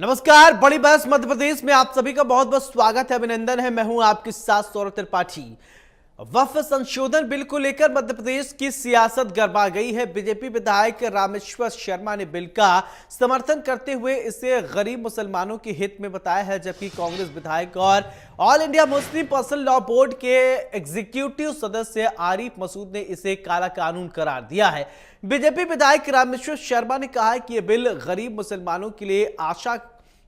नमस्कार। बड़ी बहस मध्य प्रदेश में आप सभी का बहुत बहुत स्वागत है, अभिनंदन है। मैं हूं आपके साथ सौरभ त्रिपाठी। वक्फ संशोधन बिल को लेकर मध्य प्रदेश की सियासत गरमा गई है। बीजेपी विधायक रामेश्वर शर्मा ने बिल का समर्थन करते हुए इसे गरीब मुसलमानों के हित में बताया है, जबकि कांग्रेस विधायक और all India Muslim personal law board के एग्जीक्यूटिव सदस्य आरिफ मसूद ने इसे काला कानून करार दिया है। बीजेपी विधायक रामेश्वर शर्मा ने कहा है कि यह बिल गरीब मुसलमानों के लिए आशा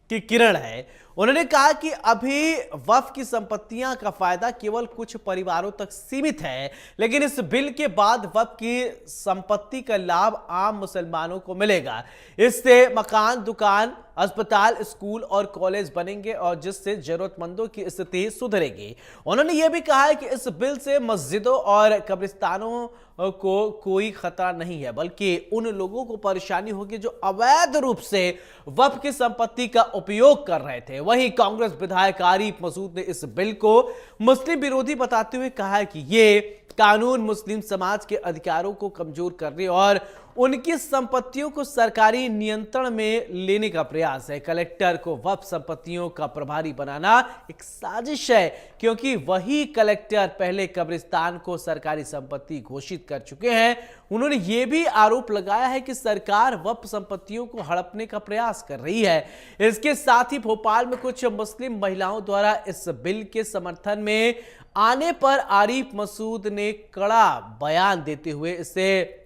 की किरण है। उन्होंने कहा कि अभी वक्फ की संपत्तियां का फायदा केवल कुछ परिवारों तक सीमित है, लेकिन इस बिल के बाद वक्फ की संपत्ति का लाभ आम मुसलमानों को मिलेगा। इससे मकान, दुकान, अस्पताल, स्कूल और कॉलेज बनेंगे और जिससे जरूरतमंदों की स्थिति सुधरेगी। उन्होंने यह भी कहा है कि इस बिल से मस्जिदों और कब्रिस्तानों को कोई खतरा नहीं है, बल्कि उन लोगों को परेशानी होगी जो अवैध रूप से वक्फ की संपत्ति का उपयोग कर रहे थे। वहीं कांग्रेस विधायक आरिफ मसूद ने इस बिल को मुस्लिम विरोधी बताते हुए कहा है कि ये कानून मुस्लिम समाज के अधिकारों को कमजोर करने और उनकी संपत्तियों को सरकारी नियंत्रण में लेने का प्रयास है। कलेक्टर को वक्फ संपत्तियों का प्रभारी बनाना एक साजिश है, क्योंकि वही कलेक्टर पहले कब्रिस्तान को सरकारी संपत्ति घोषित कर चुके हैं। उन्होंने यह भी आरोप लगाया है कि सरकार वक्फ संपत्तियों को हड़पने का प्रयास कर रही है। इसके साथ ही भोपाल में कुछ मुस्लिम महिलाओं द्वारा इस बिल के समर्थन में आने पर आरिफ मसूद ने कड़ा बयान देते हुए इसे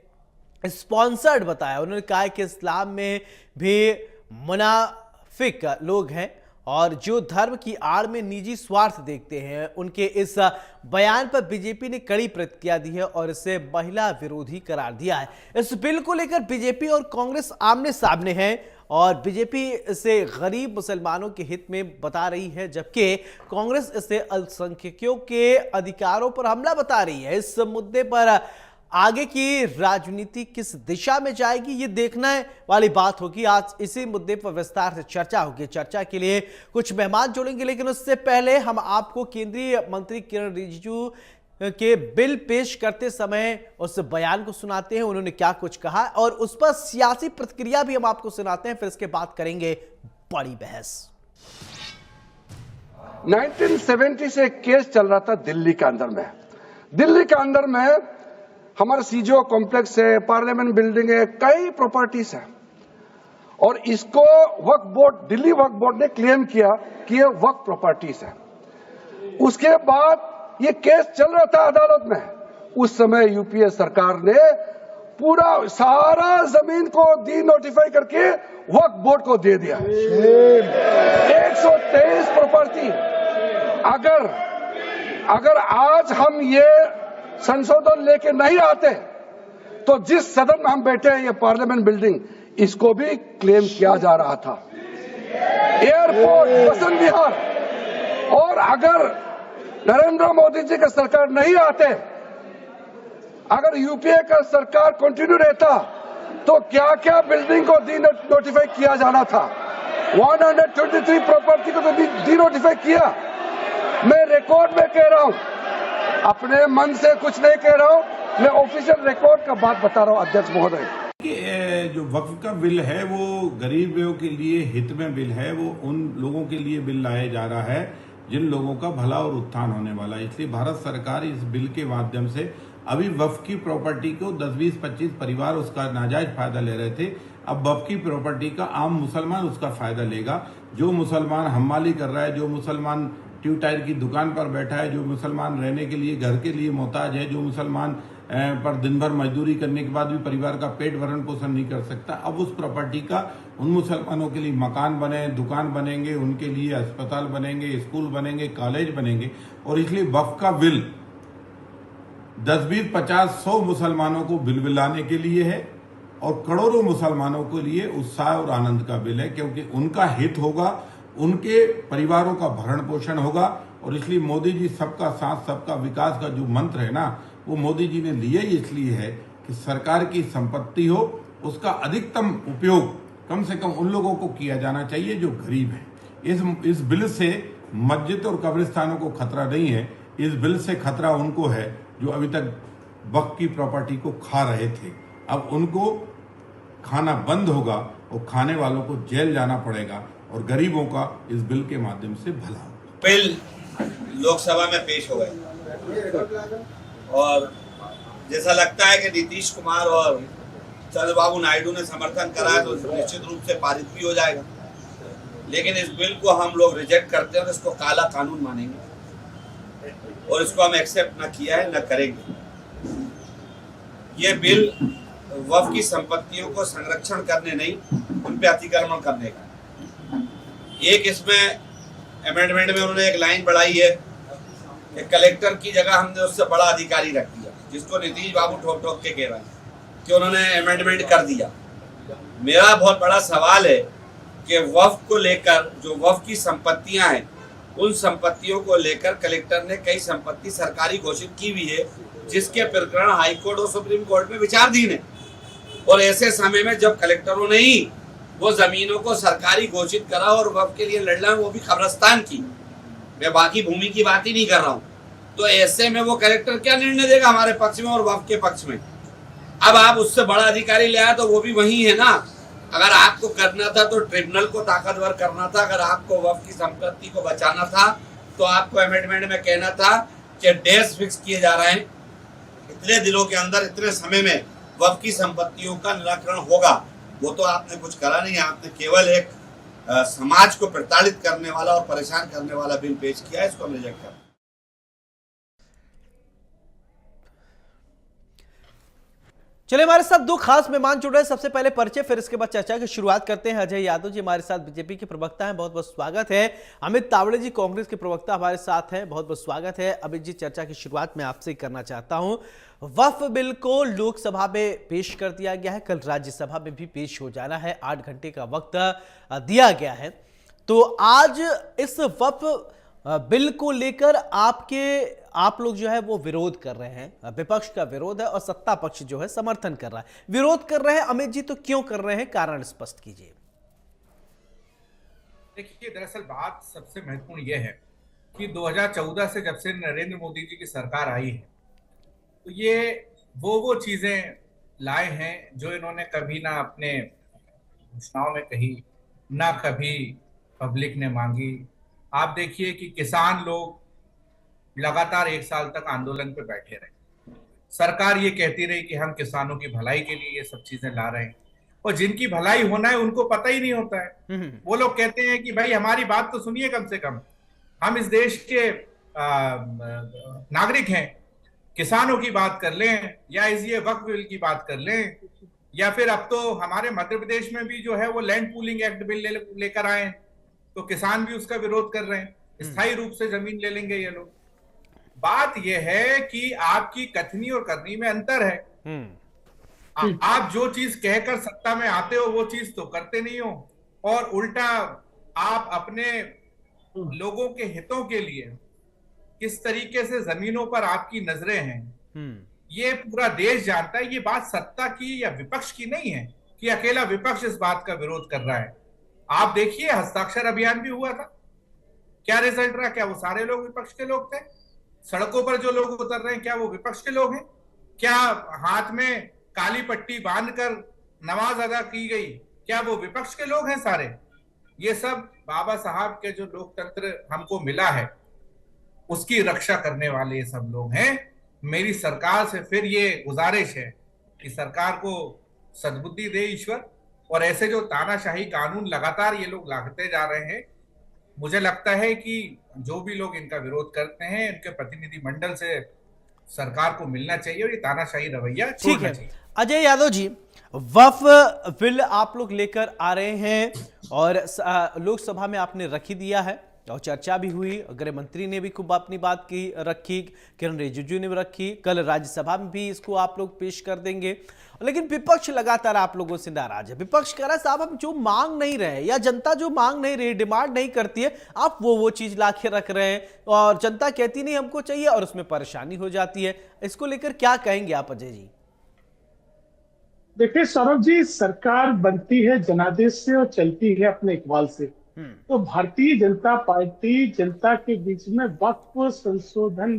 स्पॉन्सर्ड बताया। उन्होंने कहा कि इस्लाम में भी मुनाफिक लोग हैं और जो धर्म की आड़ में निजी स्वार्थ देखते हैं। उनके इस बयान पर बीजेपी ने कड़ी प्रतिक्रिया दी है और इसे महिला विरोधी करार दिया है। इस बिल को लेकर बीजेपी और कांग्रेस आमने सामने हैं और बीजेपी इसे गरीब मुसलमानों के हित में बता रही है, जबकि कांग्रेस इसे अल्पसंख्यकों के अधिकारों पर हमला बता रही है। इस मुद्दे पर आगे की राजनीति किस दिशा में जाएगी, ये देखने वाली बात होगी। आज इसी मुद्दे पर विस्तार से चर्चा होगी। चर्चा के लिए कुछ मेहमान जोड़ेंगे, लेकिन उससे पहले हम आपको केंद्रीय मंत्री किरण रिजिजू के बिल पेश करते समय उस बयान को सुनाते हैं। उन्होंने क्या कुछ कहा और उस पर सियासी प्रतिक्रिया भी हम आपको सुनाते हैं, फिर इसके बाद करेंगे बड़ी बहस। 1970 से एक केस चल रहा था दिल्ली के अंदर में। दिल्ली के अंदर में हमारा सीजो कॉम्प्लेक्स है, पार्लियामेंट बिल्डिंग है, कई प्रॉपर्टीज है और इसको वक्फ बोर्ड, दिल्ली वक्फ बोर्ड ने क्लेम किया कि ये वक्फ प्रॉपर्टीज है। उसके बाद ये केस चल रहा था अदालत में। उस समय यूपीए सरकार ने पूरा सारा जमीन को डी नोटिफाई करके वक्फ बोर्ड को दे दिया। 123 प्रॉपर्टी। अगर आज हम ये संशोधन लेके नहीं आते तो जिस सदन में हम बैठे हैं, ये पार्लियामेंट बिल्डिंग, इसको भी क्लेम किया जा रहा था। एयरपोर्ट, बसंत विहार, और अगर नरेंद्र मोदी जी का सरकार नहीं आते, अगर यूपीए का सरकार कंटिन्यू रहता, तो क्या क्या बिल्डिंग को डी नोटिफाई किया जाना था। 123 प्रॉपर्टी को तो डी नोटिफाई किया। मैं रिकॉर्ड में कह रहा हूं, अपने मन से कुछ नहीं कह रहा हूं, मैं ऑफिशियल रिकॉर्ड का बात बता रहा हूं अध्यक्ष महोदय। जो वक्फ का बिल है वो गरीबों के लिए हित में बिल है। वो उन लोगों के लिए बिल लाया जा रहा है जिन लोगों का भला और उत्थान होने वाला है। इसलिए भारत सरकार इस बिल के माध्यम से अभी वक्फ की प्रॉपर्टी को 10, 20, 25 परिवार उसका नाजायज फायदा ले रहे थे। अब वक्फ की प्रॉपर्टी का आम मुसलमान उसका फायदा लेगा। जो मुसलमान हम्माली कर रहा है, जो मुसलमान ट्यूब टायर की दुकान पर बैठा है, जो मुसलमान रहने के लिए घर के लिए मोहताज है, जो मुसलमान पर दिन भर मजदूरी करने के बाद भी परिवार का पेट भरण पोषण नहीं कर सकता, अब उस प्रॉपर्टी का उन मुसलमानों के लिए मकान बने, दुकान बनेंगे, उनके लिए अस्पताल बनेंगे, स्कूल बनेंगे, कॉलेज बनेंगे। और इसलिए वक्फ का बिल 10, 20, 50, 100 मुसलमानों को बिल लाने के लिए है और करोड़ों मुसलमानों के लिए उत्साह और आनंद का बिल है, क्योंकि उनका हित होगा, उनके परिवारों का भरण पोषण होगा। और इसलिए मोदी जी सबका साथ सबका विकास का जो मंत्र है ना, वो मोदी जी ने लिया ही इसलिए है कि सरकार की संपत्ति हो, उसका अधिकतम उपयोग कम से कम उन लोगों को किया जाना चाहिए जो गरीब हैं। इस बिल से मस्जिद और कब्रिस्तानों को खतरा नहीं है। इस बिल से खतरा उनको है जो अभी तक वक्फ की प्रॉपर्टी को खा रहे थे। अब उनको खाना बंद होगा और खाने वालों को जेल जाना पड़ेगा। और गरीबों का इस बिल के माध्यम से भला हो। बिल लोकसभा में पेश हो गए और जैसा लगता है कि नीतीश कुमार और चंद्रबाबू नायडू ने समर्थन करा है तो निश्चित रूप से पारित भी हो जाएगा, लेकिन इस बिल को हम लोग रिजेक्ट करते हैं और इसको काला कानून मानेंगे और इसको हम एक्सेप्ट न किया है न करेंगे। ये बिल वक्फ की संपत्तियों को संरक्षण करने नहीं, उन पे अतिक्रमण करने का। एक इसमें अमेंडमेंट में उन्होंने एक लाइन बढ़ाई है कि कलेक्टर की जगह हमने उससे बड़ा अधिकारी रख दिया, जिसको नीतीश बाबू ठोक ठोक के कह रहे हैं कि उन्होंने अमेंडमेंट कर दिया। मेरा बहुत बड़ा सवाल है कि वक्फ को लेकर जो वक्फ की संपत्तियां हैं, उन संपत्तियों को लेकर कलेक्टर ने कई संपत्ति सरकारी घोषित की हुई है, जिसके प्रकरण हाई कोर्ट और सुप्रीम कोर्ट में विचाराधीन है। और ऐसे समय में जब कलेक्टरों ने ही वो जमीनों को सरकारी घोषित करा और वक्फ के लिए लड़ रहे हैं, वो भी कब्रिस्तान की, मैं बाकी भूमि की बात ही नहीं कर रहा हूँ, तो ऐसे में वो कलेक्टर क्या निर्णय देगा हमारे पक्ष में और वक्फ के पक्ष में? अब आप उससे बड़ा अधिकारी ले आए तो वो भी वही है ना। अगर आपको करना था तो ट्रिब्यूनल को ताकतवर करना था, अगर आपको वक्फ की संपत्ति को बचाना था तो आपको अमेंडमेंट में कहना था कि डेज फिक्स किए जा रहे हैं, इतने दिनों के अंदर इतने समय में वक्फ की संपत्तियों का निराकरण होगा। वो तो आपने कुछ करा नहीं, आपने केवल एक समाज को प्रताड़ित करने वाला और परेशान करने वाला बिल पेश किया है, इसको हम रिजेक्ट करते हैं। चलिए, हमारे साथ दो खास मेहमान जुड़ रहे हैं। सबसे पहले परिचय, फिर इसके बाद चर्चा की शुरुआत करते हैं। अजय यादव जी हमारे साथ बीजेपी के प्रवक्ता हैं, बहुत बहुत स्वागत है। अमित तावड़े जी कांग्रेस के प्रवक्ता हमारे साथ हैं, बहुत बहुत स्वागत है। अमित जी, चर्चा की शुरुआत मैं आपसे करना चाहता हूं। वक्फ बिल को लोकसभा में पेश कर दिया गया है, कल राज्यसभा में भी पेश हो जाना है, 8 घंटे का वक्त दिया गया है। तो आज इस वक्फ बिल को लेकर आप लोग जो है वो विरोध कर रहे हैं, विपक्ष का विरोध है और सत्ता पक्ष जो है समर्थन कर रहा है। विरोध कर रहे हैं अमित जी, तो क्यों कर रहे हैं, कारण स्पष्ट कीजिए। देखिए, दरअसल बात सबसे महत्वपूर्ण यह है कि 2014 से जब से नरेंद्र मोदी जी की सरकार आई है, तो ये वो चीजें लाए हैं जो इन्होंने कभी ना अपने घोषणाओं में कही, ना कभी पब्लिक ने मांगी। आप देखिए कि किसान लोग लगातार 1 साल तक आंदोलन पे बैठे रहे। सरकार ये कहती रही कि हम किसानों की भलाई के लिए ये सब चीजें ला रहे हैं, और जिनकी भलाई होना है उनको पता ही नहीं होता है। वो लोग कहते हैं कि भाई हमारी बात तो सुनिए, कम से कम हम इस देश के नागरिक हैं, किसानों की बात कर लें या इस ये वक्फ बिल की बात कर लें, या फिर अब तो हमारे मध्य प्रदेश में भी जो है वो लैंड पूलिंग एक्ट बिल लेकर आए, तो किसान भी उसका विरोध कर रहे हैं, स्थायी रूप से जमीन ले लेंगे ये लोग। बात यह है कि आपकी कथनी और करनी में अंतर है। आप जो चीज कहकर सत्ता में आते हो वो चीज तो करते नहीं हो, और उल्टा आप अपने लोगों के हितों के लिए किस तरीके से जमीनों पर आपकी नजरें हैं, ये पूरा देश जानता है। ये बात सत्ता की या विपक्ष की नहीं है कि अकेला विपक्ष इस बात का विरोध कर रहा है। आप देखिए, हस्ताक्षर अभियान भी हुआ था, क्या रिजल्ट रहा? क्या वो सारे लोग विपक्ष के लोग थे? सड़कों पर जो लोग उतर रहे हैं, क्या वो विपक्ष के लोग हैं? क्या हाथ में काली पट्टी बांधकर नमाज अदा की गई, क्या वो विपक्ष के लोग हैं सारे? ये सब बाबा साहब के जो लोकतंत्र हमको मिला है उसकी रक्षा करने वाले ये सब लोग हैं। मेरी सरकार से फिर ये गुजारिश है कि सरकार को सद्बुद्धि दे ईश्वर, और ऐसे जो तानाशाही कानून लगातार ये लोग लाते जा रहे हैं, मुझे लगता है कि जो भी लोग इनका विरोध करते हैं, इनके प्रतिनिधि मंडल से सरकार को मिलना चाहिए और ये तानाशाही रवैया छोड़ना चाहिए। अजय यादव जी, वक्फ बिल आप लोग लेकर आ रहे हैं और लोकसभा में आपने रख ही दिया है और चर्चा भी हुई, गृह मंत्री ने भी खूब अपनी बात की रखी, किरण रिजिजू ने भी रखी, कल राज्यसभा में भी इसको आप लोग पेश कर देंगे। लेकिन विपक्ष लगातार आप लोगों से नाराज है। विपक्ष कह रहा है साहब हम जो मांग नहीं रहे, या जनता जो मांग नहीं रही, डिमांड नहीं करती है, आप वो चीज लाके रख रहे हैं, और जनता कहती नहीं हमको चाहिए और उसमें परेशानी हो जाती है। इसको लेकर क्या कहेंगे आप अजय जी? देखिए सौरभ जी, सरकार बनती है जनादेश से और चलती है अपने इकबाल से। तो भारतीय जनता पार्टी जनता के बीच में वक्फ संशोधन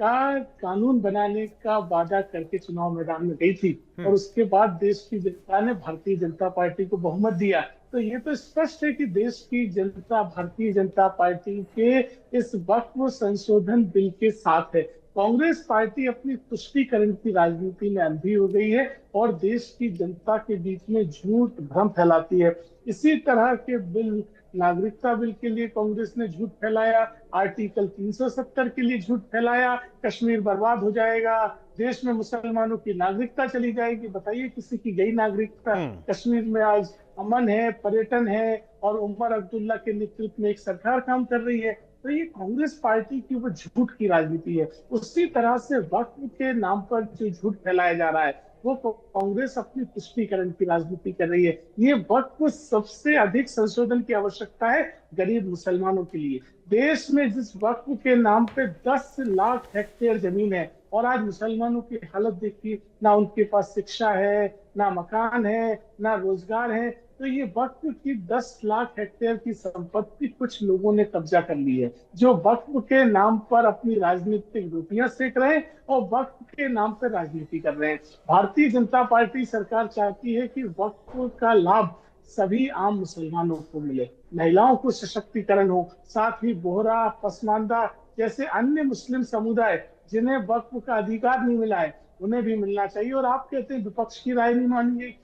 का कानून बनाने का वादा करके चुनाव मैदान में गई थी और उसके बाद देश की जनता ने भारतीय जनता पार्टी को बहुमत दिया। तो ये तो स्पष्ट है कि देश की जनता भारतीय जनता पार्टी के इस वक्फ संशोधन बिल के साथ है। कांग्रेस पार्टी अपनी तुष्टीकरण की राजनीति में अंधी हो गई है और देश की जनता के बीच में झूठ भ्रम फैलाती है। इसी तरह के बिल, नागरिकता बिल के लिए कांग्रेस ने झूठ फैलाया, आर्टिकल 370 के लिए झूठ फैलाया, कश्मीर बर्बाद हो जाएगा, देश में मुसलमानों की नागरिकता चली जाएगी। बताइए, किसी की गई नागरिकता? कश्मीर में आज अमन है, पर्यटन है और उमर अब्दुल्ला के नेतृत्व में एक सरकार काम कर रही है। तो ये कांग्रेस पार्टी की वो झूठ की राजनीति है। उसी तरह से वक्फ के नाम पर जो झूठ फैलाया जा रहा है वो कांग्रेस अपनी तुष्टीकरण की राजनीति कर रही है। ये वक्फ सबसे अधिक संशोधन की आवश्यकता है गरीब मुसलमानों के लिए। देश में जिस वक्फ के नाम पे 10 लाख हेक्टेयर जमीन है और आज मुसलमानों की हालत देखिए, ना उनके पास शिक्षा है, ना मकान है, ना रोजगार है। तो ये वक्फ की 10 लाख हेक्टेयर की संपत्ति कुछ लोगों ने कब्जा कर ली है, जो वक्फ के नाम पर अपनी राजनीतिक रोटियां सेक रहे हैं और वक्फ के नाम पर राजनीति कर रहे हैं। भारतीय जनता पार्टी सरकार चाहती है कि वक्फ का लाभ सभी आम मुसलमानों को मिले, महिलाओं को सशक्तिकरण हो, साथ ही बोहरा, पसमानदा जैसे अन्य मुस्लिम समुदाय जिन्हें वक्फ का अधिकार नहीं मिला है उन्हें भी मिलना चाहिए। और आप कहते हैं विपक्ष की राय नहीं मानिए।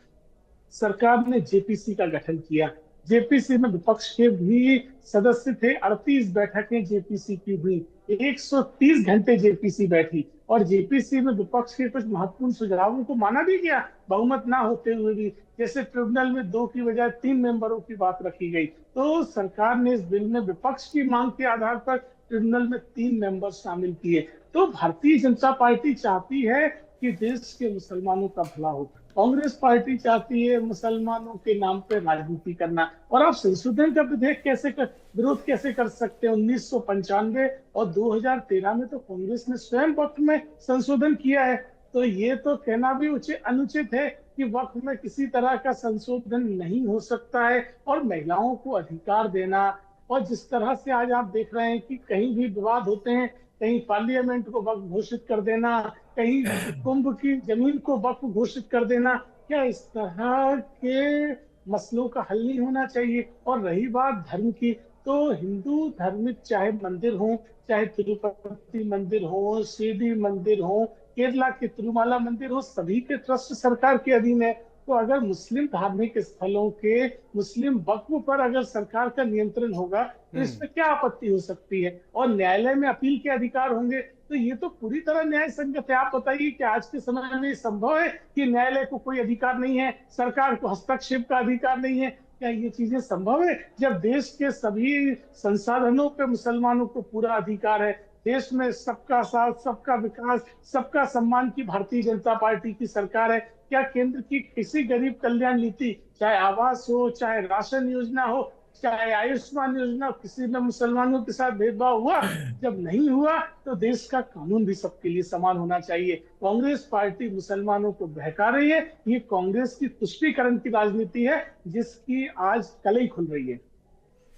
सरकार ने जेपीसी का गठन किया, जेपीसी में विपक्ष के भी सदस्य थे, 38 बैठकें जेपीसी की हुई, 130 घंटे जेपीसी बैठी और जेपीसी में विपक्ष के कुछ महत्वपूर्ण सुझावों को माना भी गया, बहुमत ना होते हुए भी। जैसे ट्रिब्यूनल में 2 की बजाय 3 मेंबरों की बात रखी गई। तो सरकार ने इस बिल में विपक्ष की मांग के आधार पर ट्रिब्यूनल में 3 मेंबर शामिल किए। तो भारतीय जनता पार्टी चाहती है कि देश के मुसलमानों का भला हो, कांग्रेस पार्टी चाहती है मुसलमानों के नाम पे राजनीति करना। और आप संशोधन का विरोध कैसे कर सकते हैं? 1995 और 2013 में तो कांग्रेस ने स्वयं वक्फ में संशोधन किया है। तो ये तो कहना भी अनुचित है कि वक्फ में किसी तरह का संशोधन नहीं हो सकता है। और महिलाओं को अधिकार देना, और जिस तरह से आज आप देख रहे हैं कि कहीं भी विवाद होते हैं, कहीं पार्लियामेंट को वक्फ घोषित कर देना, कहीं कुंभ की जमीन को वक्फ घोषित कर देना, क्या इस तरह के मसलों का हल नहीं होना चाहिए? और रही बात धर्म की, तो हिंदू धार्मिक चाहे मंदिर हो, चाहे तिरुपति मंदिर हो, शिरडी मंदिर हो, केरला के तिरुमाला मंदिर हो, सभी के ट्रस्ट सरकार के अधीन है। तो अगर मुस्लिम धार्मिक स्थलों के मुस्लिम वक्फ पर अगर सरकार का नियंत्रण होगा तो इसमें क्या आपत्ति हो सकती है? और न्यायालय में अपील के अधिकार होंगे, तो ये तो पूरी तरह न्याय संगत है। आप बताइए कि आज के समय में संभव है कि न्यायालय को कोई अधिकार नहीं है, सरकार को हस्तक्षेप का अधिकार नहीं है? क्या ये चीजें संभव है? जब देश के सभी संसाधनों पे मुसलमानों को पूरा अधिकार है, देश में सबका साथ, सबका विकास, सबका सम्मान की भारतीय जनता पार्टी की सरकार है, क्या केंद्र की किसी गरीब कल्याण नीति, चाहे आवास हो, चाहे राशन योजना हो, चाहे आयुष्मान योजना, किसी में मुसलमानों के साथ भेदभाव हुआ? जब नहीं हुआ तो देश का कानून भी सबके लिए समान होना चाहिए। कांग्रेस पार्टी मुसलमानों को बहका रही है। ये कांग्रेस की तुष्टीकरण की राजनीति है जिसकी आज कलई खुल रही है।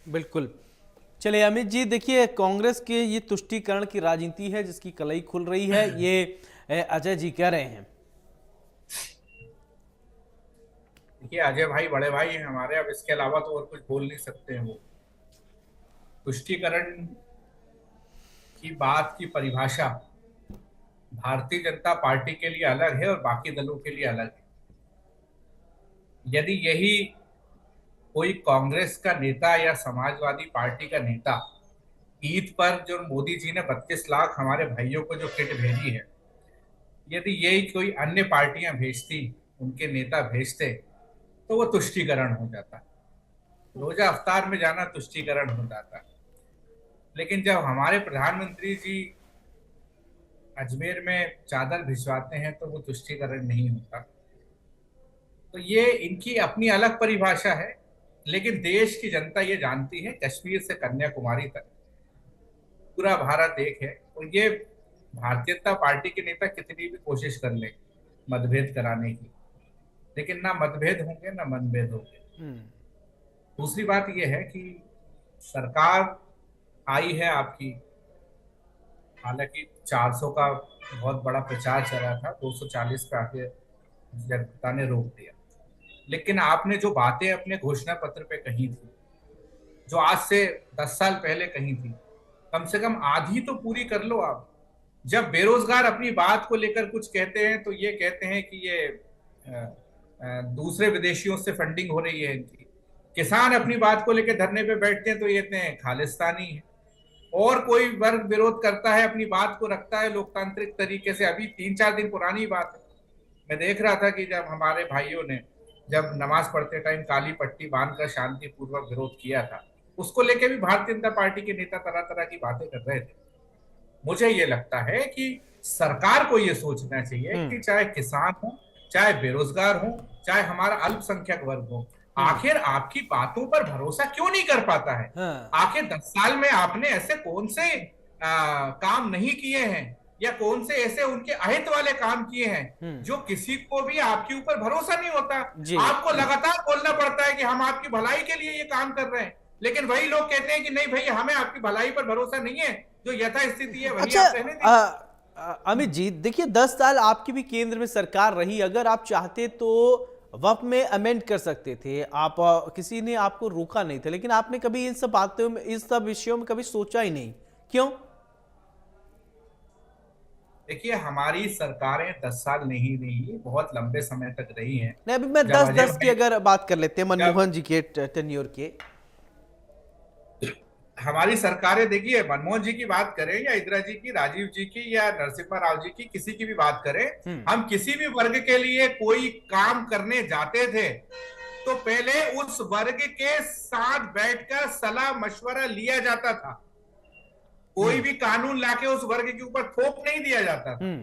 बिल्कुल। चलिए अमित जी, देखिए कांग्रेस के ये तुष्टीकरण की राजनीति है जिसकी कलई खुल रही है, ये अजय जी कह रहे हैं। देखिए अजय भाई बड़े भाई हैं हमारे, अब इसके अलावा तो और कुछ बोल नहीं सकते हैं। वो तुष्टीकरण की बात की परिभाषा भारतीय जनता पार्टी के लिए अलग है और बाकी दलों के लिए अलग है। यदि यही कोई कांग्रेस का नेता या समाजवादी पार्टी का नेता ईद पर जो मोदी जी ने 32 लाख हमारे भाइयों को जो किट भेजी है, यदि यही कोई अन्य पार्टियां भेजती, उनके नेता भेजते, तो वो तुष्टीकरण हो जाता। रोजा अफ्तार में जाना तुष्टीकरण हो जाता। लेकिन जब हमारे प्रधानमंत्री जी अजमेर में चादर भिजवाते हैं तो वो तुष्टीकरण नहीं होता। तो ये इनकी अपनी अलग परिभाषा है, लेकिन देश की जनता ये जानती है, कश्मीर से कन्याकुमारी तक पूरा भारत एक है। और ये भारतीय जनता पार्टी के नेता कितनी भी कोशिश कर ले मतभेद कराने की, लेकिन ना मतभेद होंगे ना मनभेद होंगे। दूसरी बात यह है कि सरकार आई है आपकी, हालांकि 400 का बहुत बड़ा प्रचार चला था, 240 पे आके जनता ने रोक दिया। लेकिन आपने जो बातें अपने घोषणा पत्र पे कही थी, जो आज से 10 साल पहले कही थी, कम से कम आधी तो पूरी कर लो आप। जब बेरोजगार अपनी बात को लेकर कुछ कहते हैं तो ये कहते हैं कि ये दूसरे विदेशियों से फंडिंग हो रही है इनकी। किसान अपनी बात को लेकर धरने पे बैठते हैं तो ये कहते हैं खालिस्तानी है। और कोई वर्ग विरोध करता है, अपनी बात को रखता है लोकतांत्रिक तरीके से। अभी 3-4 दिन पुरानी बात है, मैं देख रहा था कि जब हमारे भाइयों ने जब नमाज पढ़ते टाइम काली पट्टी बांधकर शांतिपूर्वक विरोध किया था, उसको लेके भी भारतीय जनता पार्टी के नेता तरह तरह की बातें कर रहे थे। मुझे ये लगता है कि सरकार को ये सोचना चाहिए कि चाहे किसान हो, चाहे बेरोजगार हो, चाहे हमारा अल्पसंख्यक वर्ग हो, आखिर आपकी बातों पर भरोसा क्यों नहीं कर पाता है? आखिर 10 साल में आपने ऐसे कौन से काम नहीं किए हैं या कौन से ऐसे उनके अहित वाले काम किए हैं जो किसी को भी आपके ऊपर भरोसा नहीं होता? आपको लगातार बोलना पड़ता है कि हम आपकी भलाई के लिए ये काम कर रहे हैं, लेकिन वही लोग कहते हैं कि नहीं भैया, हमें आपकी भलाई पर भरोसा नहीं है, जो यथास्थिति है वही आप रहने दीजिए। अमित जी देखिए, 10 साल आपकी भी केंद्र में सरकार रही, अगर आप चाहते तो वक्त में अमेंड कर सकते थे, आप किसी ने आपको रोका नहीं था, लेकिन आपने कभी इन सब बातों में, इस सब विषयों में कभी सोचा ही नहीं, क्यों? देखिए, हमारी सरकारें 10 साल नहीं रही, बहुत लंबे समय तक रही हैं। नहीं, अभी मैं 10 की अगर बात कर लेते हैं, मनमोहन जी के टेन्योर के। हमारी सरकारें देखिए, मनमोहन जी की बात करें या इंदिरा जी की, राजीव जी की या नरसिम्हा राव जी की, किसी की भी बात करें, हम किसी भी वर्ग के लिए कोई काम करने जाते थे तो पहले उस वर्ग के साथ बैठकर सलाह मशवरा लिया जाता था। कोई भी कानून लाके उस वर्ग के ऊपर थोप नहीं दिया जाता था।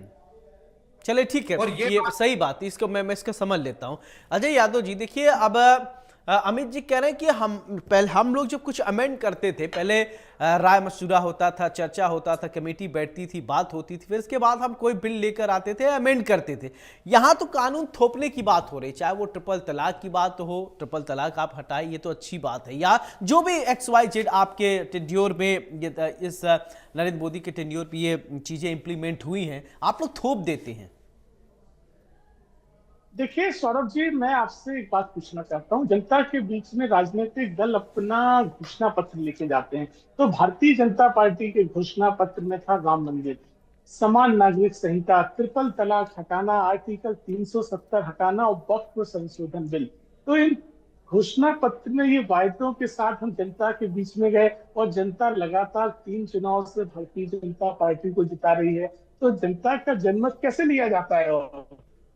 चले ठीक है, और ये सही बात, इसको मैं इसका समझ लेता हूं। अजय यादव जी देखिए, अब अमित जी कह रहे हैं कि हम लोग जब कुछ अमेंड करते थे, पहले राय मशुरा होता था, चर्चा होता था, कमेटी बैठती थी, बात होती थी, फिर इसके बाद हम कोई बिल लेकर आते थे, अमेंड करते थे। यहाँ तो कानून थोपने की बात हो रही, चाहे वो ट्रिपल तलाक की बात हो, ट्रिपल तलाक आप हटाए, ये तो अच्छी बात है, या जो भी XYZ आपके टेन्योर में, इस नरेंद्र मोदी के टेन्योर पे ये चीजें इंप्लीमेंट हुई हैं, आप लोग थोप देते हैं। देखिए सौरभ जी, मैं आपसे एक बात पूछना चाहता हूं। जनता के बीच में राजनीतिक दल अपना घोषणा पत्र लेके जाते हैं, तो भारतीय जनता पार्टी के घोषणा पत्र में था राम मंदिर, समान नागरिक संहिता, ट्रिपल तलाक हटाना, आर्टिकल 370 हटाना और वक्फ संशोधन बिल। तो इन घोषणा पत्र में ये वायदों के साथ हम जनता के बीच में गए, और जनता लगातार 3 चुनाव से भारतीय जनता पार्टी को जिता रही है। तो जनता का जनमत कैसे लिया जाता है? और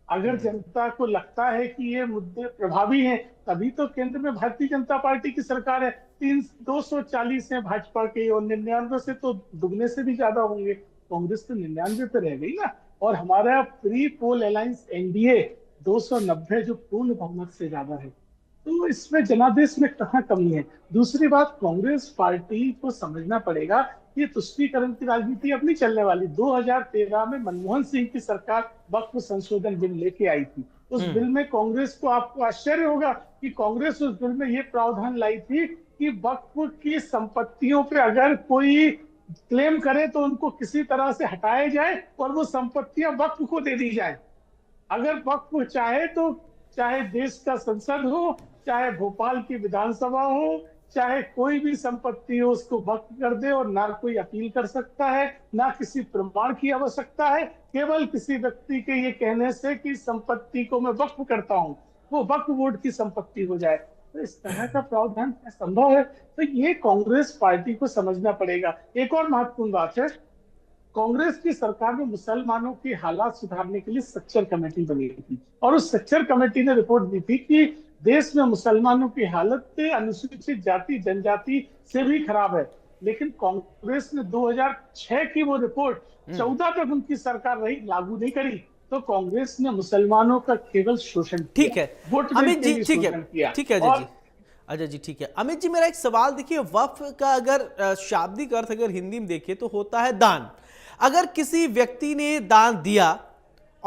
अगर जनता को लगता है कि ये मुद्दे प्रभावी हैं, तभी तो केंद्र में भारतीय जनता पार्टी की सरकार है। 240 है भाजपा के, और 99 से तो दुगने से भी ज्यादा होंगे। कांग्रेस तो 99 पे रह गई ना। और हमारा प्री पोल अलायंस NDA 290 जो पूर्ण बहुमत से ज्यादा है। तो इसमें जनादेश में कहाँ कमी है? दूसरी बात, कांग्रेस पार्टी को समझना पड़ेगा, ये तुष्टीकरण की राजनीति अब नहीं चलने वाली। 2013 में मनमोहन सिंह की सरकार वक्फ संशोधन बिल लेके आई थी। उस बिल में कांग्रेस को, आपको आश्चर्य होगा कि कांग्रेस उस बिल में ये प्रावधान लाई थी कि वक्फ की संपत्तियों पे अगर कोई क्लेम करे तो उनको किसी तरह से हटाया जाए और वो संपत्तियां वक्फ को दे दी जाए। अगर वक्फ चाहे तो, चाहे देश का संसद हो, चाहे भोपाल की विधानसभा हो, चाहे कोई भी संपत्ति हो, उसको वक्फ कर दे, और ना कोई अपील कर सकता है, ना किसी प्रमाण की आवश्यकता है। केवल किसी व्यक्ति के ये कहने से कि संपत्ति को मैं वक्फ करता हूं, वो वक्फ बोर्ड की संपत्ति हो जाए। तो इस तरह का प्रावधान संभव है? तो ये कांग्रेस पार्टी को समझना पड़ेगा। एक और महत्वपूर्ण बात है, कांग्रेस की सरकार में मुसलमानों की हालात सुधारने के लिए सच्चर कमेटी बनी थी, और उस सच्चर कमेटी ने रिपोर्ट दी थी कि देश में मुसलमानों की हालत अनुसूचित जाति जनजाति से भी खराब है। लेकिन कांग्रेस ने 2006 की वो रिपोर्ट 14 तक उनकी सरकार रही, लागू नहीं करी। तो कांग्रेस ने मुसलमानों का केवल शोषण किया। ठीक है अमित जी, ठीक है, ठीक है अजय जी, ठीक है। अमित जी, मेरा एक सवाल, देखिए वक्फ का अगर शाब्दिक अर्थ अगर हिंदी में देखें तो होता है दान। अगर किसी व्यक्ति ने दान दिया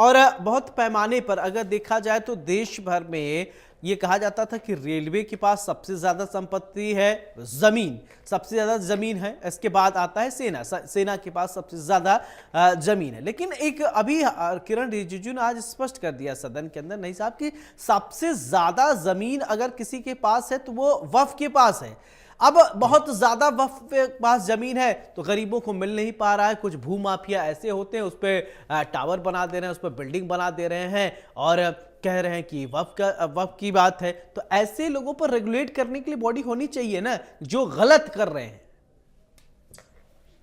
और बहुत पैमाने पर अगर देखा जाए तो देश भर में ये कहा जाता था कि रेलवे के पास सबसे ज्यादा संपत्ति है, जमीन सबसे ज्यादा जमीन है, इसके बाद आता है सेना, सेना के पास सबसे ज्यादा जमीन है। लेकिन एक अभी किरण रिजिजू ने आज स्पष्ट कर दिया सदन के अंदर, नहीं साहब, कि सबसे ज्यादा जमीन अगर किसी के पास है तो वो वक्फ के पास है। अब बहुत ज्यादा वक्फ के पास जमीन है तो गरीबों को मिल नहीं पा रहा है। कुछ भूमाफिया ऐसे होते हैं, उस पर टावर बना दे रहे हैं, उस पर बिल्डिंग बना दे रहे हैं और कह रहे हैं कि वक्फ की बात है। तो ऐसे लोगों पर रेगुलेट करने के लिए बॉडी होनी चाहिए ना, जो गलत कर रहे हैं।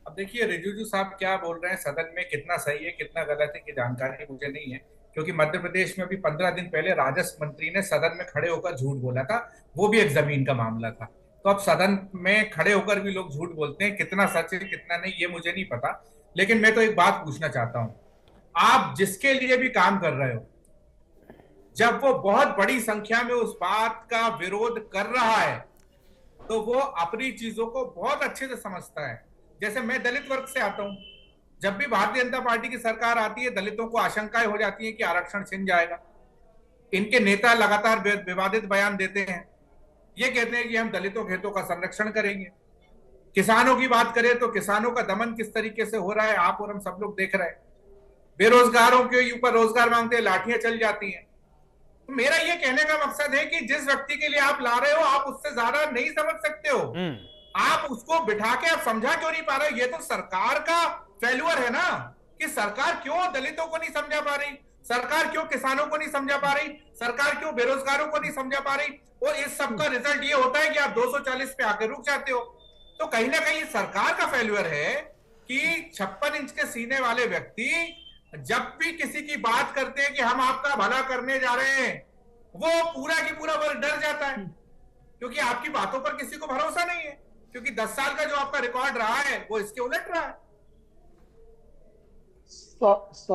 अब देखिए रिजिजू साहब क्या बोल रहे हैं सदन में, कितना सही है कितना गलत है की जानकारी मुझे नहीं है, क्योंकि मध्य प्रदेश में भी 15 दिन पहले राजस्व मंत्री ने सदन में खड़े होकर झूठ बोला था, वो भी एक जमीन का मामला था। तो अब सदन में खड़े होकर भी लोग झूठ बोलते हैं, कितना सच है कितना नहीं ये मुझे नहीं पता। लेकिन मैं तो एक बात पूछना चाहता हूं, आप जिसके लिए भी काम कर रहे हो, जब वो बहुत बड़ी संख्या में उस बात का विरोध कर रहा है तो वो अपनी चीजों को बहुत अच्छे से समझता है। जैसे मैं दलित वर्ग से आता हूं, जब भी भारतीय जनता पार्टी की सरकार आती है दलितों को आशंकाएं हो जाती है कि आरक्षण छिन जाएगा। इनके नेता लगातार विवादित बयान देते हैं, ये कहते हैं कि हम दलितों के हितों का संरक्षण करेंगे। किसानों की बात करें तो किसानों का दमन किस तरीके से हो रहा है आप और हम सब लोग देख रहे हैं। बेरोजगारों के ऊपर रोजगार मांगते हैं, लाठियां चल जाती हैं। तो मेरा ये कहने का मकसद है कि जिस व्यक्ति के लिए आप ला रहे हो आप उससे ज्यादा नहीं समझ सकते हो। आप उसको बिठा के आप समझा क्यों नहीं पा रहे हो? ये तो सरकार का फेल्यूर है ना, कि सरकार क्यों दलितों को नहीं समझा पा रही, सरकार क्यों किसानों को नहीं समझा पा रही, सरकार क्यों बेरोजगारों को नहीं समझा पा रही। और इस सब का रिजल्ट ये होता है कि आप 240 पे आके रुक जाते हो। तो कहीं ना कहीं सरकार का फेल्यूर है कि 56 इंच के सीने वाले व्यक्ति जब भी किसी की बात करते हैं कि हम आपका भला करने जा रहे हैं, वो पूरा की पूरा वर्ग डर जाता है, क्योंकि आपकी बातों पर किसी को भरोसा नहीं है, क्योंकि 10 साल का जो आपका रिकॉर्ड रहा है वो इसके उलट रहा है।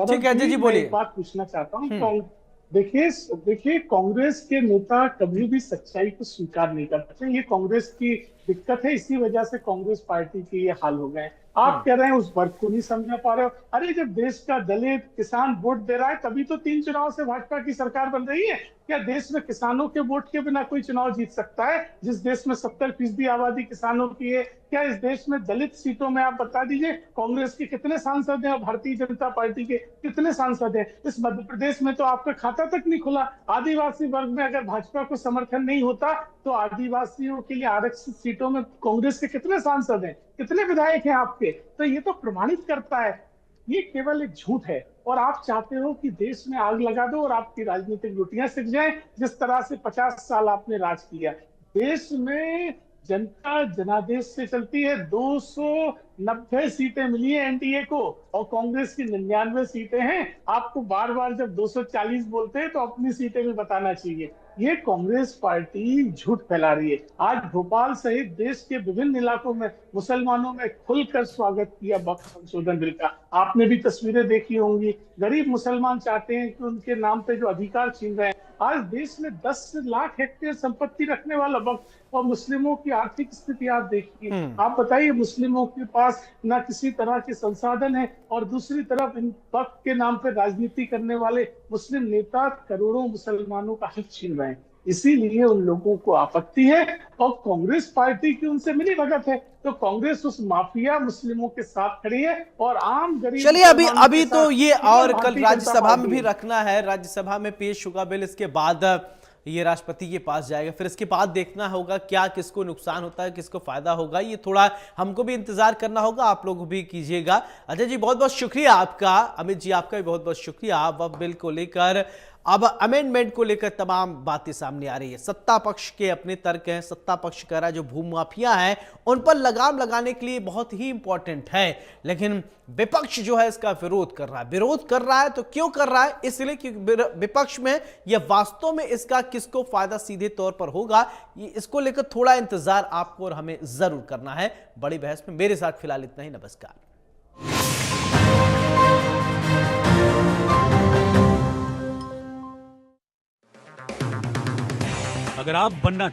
ठीक है जी, बोलिए। एक बात पूछना चाहता हूँ। देखिए कांग्रेस के नेता कभी भी सच्चाई को स्वीकार नहीं करते, ये कांग्रेस की दिक्कत है, इसी वजह से कांग्रेस पार्टी के ये हाल हो गए। आप कह रहे हैं उस वर्ग को नहीं समझा पा रहे हो। अरे जब देश का दलित किसान वोट दे रहा है तभी तो 3 चुनाव से भाजपा की सरकार बन रही है। क्या देश में किसानों के वोट के बिना कोई चुनाव जीत सकता है? जिस देश में 70% आबादी किसानों की है, क्या इस देश में दलित सीटों में आप बता दीजिए कांग्रेस के कितने सांसद हैं और भारतीय जनता पार्टी के कितने सांसद हैं? इस मध्य प्रदेश में तो आपका खाता तक नहीं खुला। आदिवासी वर्ग में अगर भाजपा को समर्थन नहीं होता तो आदिवासियों के लिए आरक्षित सीटों में कांग्रेस के कितने सांसद हैं, कितने विधायक हैं आपके? तो ये तो प्रमाणित करता है ये केवल एक झूठ है। और आप चाहते हो कि देश में आग लगा दो और आपकी राजनीतिक रोटियां सिक जाएं, जिस तरह से 50 साल आपने राज किया। देश में जनता जनादेश से चलती है। 290 सीटें मिली है एनडीए को और कांग्रेस की 99 सीटें हैं। आपको बार बार जब 240 बोलते हैं तो अपनी सीटें भी बताना चाहिए। ये कांग्रेस पार्टी झूठ फैला रही है। आज भोपाल सहित देश के विभिन्न इलाकों में मुसलमानों में खुलकर स्वागत किया वक्फ संशोधन बिल का। आपने भी तस्वीरें देखी होंगी। गरीब मुसलमान चाहते हैं कि उनके नाम पे जो अधिकार छीन रहे हैं। आज देश में 10 लाख हेक्टेयर संपत्ति रखने वाला वक्फ और मुस्लिमों की आर्थिक स्थिति आप देखिए। आप बताइए मुस्लिमों के पास ना किसी तरह के संसाधन है और दूसरी तरफ इन वक्फ के नाम पर राजनीति करने वाले मुस्लिम नेता करोड़ों मुसलमानों का हक छीन रहे हैं। इसीलिए उन लोगों को आपत्ति है और कांग्रेस पार्टी की उनसे मिली भगत है। तो कांग्रेस उस माफिया मुस्लिमों के साथ खड़ी है और आम गरीब। चलिए अभी तो ये और कल राज्यसभा में भी रखना है, राज्यसभा में पेश होगा बिल, इसके बाद ये राष्ट्रपति के पास जाएगा, फिर इसके बाद देखना होगा क्या किसको नुकसान होता है किसको फायदा होगा। ये थोड़ा हमको भी इंतजार करना होगा, आप लोग भी कीजिएगा। अजय जी बहुत बहुत शुक्रिया आपका, अमित जी आपका भी बहुत बहुत शुक्रिया। वक्फ बिल को लेकर अब अमेंडमेंट को लेकर तमाम बातें सामने आ रही है। सत्ता पक्ष के अपने तर्क हैं, सत्ता पक्ष कह रहा है जो भूमाफिया हैं उन पर लगाम लगाने के लिए बहुत ही इंपॉर्टेंट है, लेकिन विपक्ष जो है इसका विरोध कर रहा है। विरोध कर रहा है तो क्यों कर रहा है? इसलिए कि विपक्ष में यह वास्तव में इसका किसको फायदा सीधे तौर पर होगा, इसको लेकर थोड़ा इंतजार आपको और हमें जरूर करना है। बड़ी बहस में मेरे साथ फिलहाल इतना ही। नमस्कार। अगर आप बनना